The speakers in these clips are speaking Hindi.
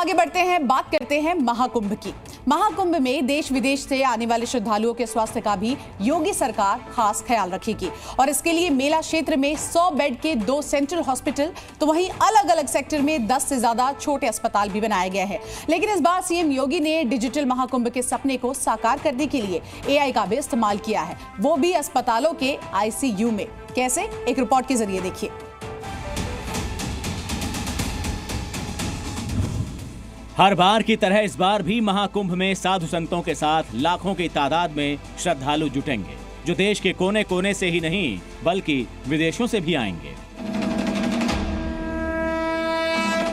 आगे बढ़ते हैं, बात करते हैं महाकुंभ की। महाकुंभ में देश विदेश से आने वाले श्रद्धालुओं के स्वास्थ्य का भी योगी सरकार खास ख्याल रखेगी और इसके लिए मेला क्षेत्र में 100 बेड के 2 सेंट्रल हॉस्पिटल तो वहीं अलग अलग सेक्टर में 10 से ज्यादा छोटे अस्पताल भी बनाए गए हैं। लेकिन इस बार सीएम योगी ने डिजिटल महाकुंभ के सपने को साकार करने के लिए एआई का भी इस्तेमाल किया है, वो भी अस्पतालों के आईसीयू में। कैसे, एक रिपोर्ट के जरिए देखिए। हर बार की तरह इस बार भी महाकुंभ में साधु संतों के साथ लाखों की तादाद में श्रद्धालु जुटेंगे, जो देश के कोने कोने से ही नहीं बल्कि विदेशों से भी आएंगे।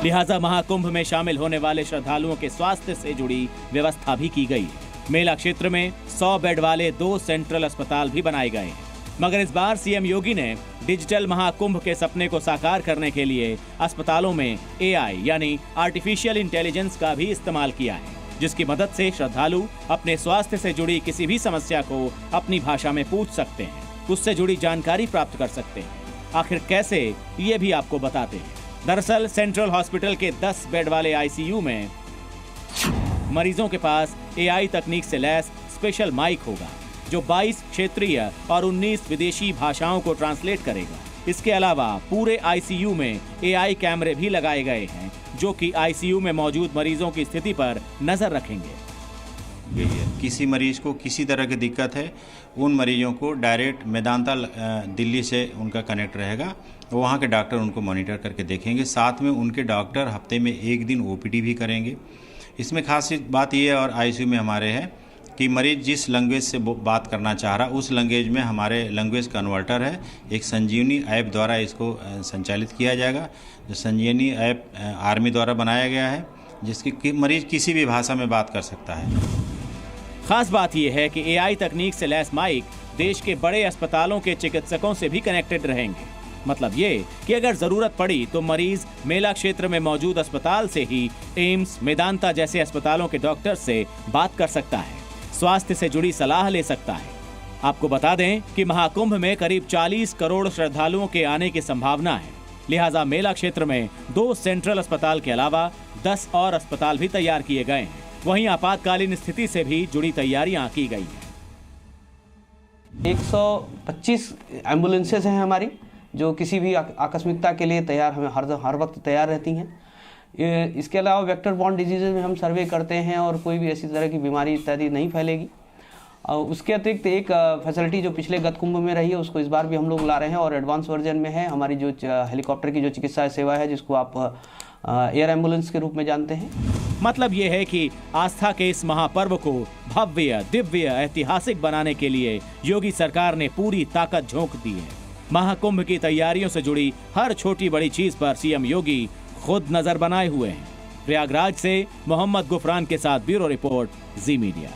लिहाजा महाकुंभ में शामिल होने वाले श्रद्धालुओं के स्वास्थ्य से जुड़ी व्यवस्था भी की गई है। मेला क्षेत्र में 100 बेड वाले 2 सेंट्रल अस्पताल भी बनाए गए हैं। मगर इस बार सीएम योगी ने डिजिटल महाकुंभ के सपने को साकार करने के लिए अस्पतालों में एआई यानी आर्टिफिशियल इंटेलिजेंस का भी इस्तेमाल किया है, जिसकी मदद से श्रद्धालु अपने स्वास्थ्य से जुड़ी किसी भी समस्या को अपनी भाषा में पूछ सकते हैं, उससे जुड़ी जानकारी प्राप्त कर सकते हैं। आखिर कैसे, ये भी आपको बताते हैं। दरअसल सेंट्रल हॉस्पिटल के 10 बेड वाले आईसीयू में मरीजों के पास एआई तकनीक से लैस स्पेशल माइक होगा, जो 22 क्षेत्रीय और 19 विदेशी भाषाओं को ट्रांसलेट करेगा। इसके अलावा पूरे आईसीयू में एआई कैमरे भी लगाए गए हैं, जो कि आईसीयू में मौजूद मरीजों की स्थिति पर नजर रखेंगे। किसी मरीज को किसी तरह की दिक्कत है, उन मरीजों को डायरेक्ट मेदांता दिल्ली से उनका कनेक्ट रहेगा, वहाँ के डॉक्टर उनको मॉनिटर करके देखेंगे। साथ में उनके डॉक्टर हफ्ते में 1 दिन ओपीडी भी करेंगे। इसमें खास बात यह और आईसीयू में हमारे है कि मरीज जिस लैंग्वेज से बात करना चाह रहा, उस लैंग्वेज में हमारे लैंग्वेज कन्वर्टर है। एक संजीवनी ऐप द्वारा इसको संचालित किया जाएगा, जो संजीवनी ऐप आर्मी द्वारा बनाया गया है, जिसकी मरीज किसी भी भाषा में बात कर सकता है। खास बात यह है कि एआई तकनीक से लैस माइक देश के बड़े अस्पतालों के चिकित्सकों से भी कनेक्टेड रहेंगे। मतलब ये कि अगर जरूरत पड़ी तो मरीज मेला क्षेत्र में मौजूद अस्पताल से ही एम्स, मेदांता जैसे अस्पतालों के डॉक्टर से बात कर सकता है, स्वास्थ्य से जुड़ी सलाह ले सकता है। आपको बता दें कि महाकुंभ में करीब 40 करोड़ श्रद्धालुओं के आने की संभावना है। लिहाजा मेला क्षेत्र में 2 सेंट्रल अस्पताल के अलावा 10 और अस्पताल भी तैयार किए गए हैं। वहीं आपातकालीन स्थिति से भी जुड़ी तैयारियां की गई हैं। 125 एम्बुलेंसेज हैं हमारी, जो किसी भी आकस्मिकता के लिए तैयार, हमें हर वक्त तैयार रहती हैं। इसके अलावा वेक्टर बॉर्न डिजीज़ में हम सर्वे करते हैं और कोई भी ऐसी तरह की बीमारी इत्यादि नहीं फैलेगी। उसके अतिरिक्त एक फैसिलिटी जो पिछले गत कुंभ में रही है, उसको इस बार भी हम लोग ला रहे हैं और एडवांस वर्जन में है हमारी जो हेलीकॉप्टर की जो चिकित्सा सेवा है, जिसको आप एयर एम्बुलेंस के रूप में जानते हैं। मतलब ये है कि आस्था के इस महापर्व को भव्य, दिव्य, ऐतिहासिक बनाने के लिए योगी सरकार ने पूरी ताकत झोंक दी है। महाकुंभ की तैयारियों से जुड़ी हर छोटी बड़ी चीज पर सीएम योगी खुद नजर बनाए हुए हैं। प्रयागराज से मोहम्मद गुफरान के साथ ब्यूरो रिपोर्ट, जी मीडिया।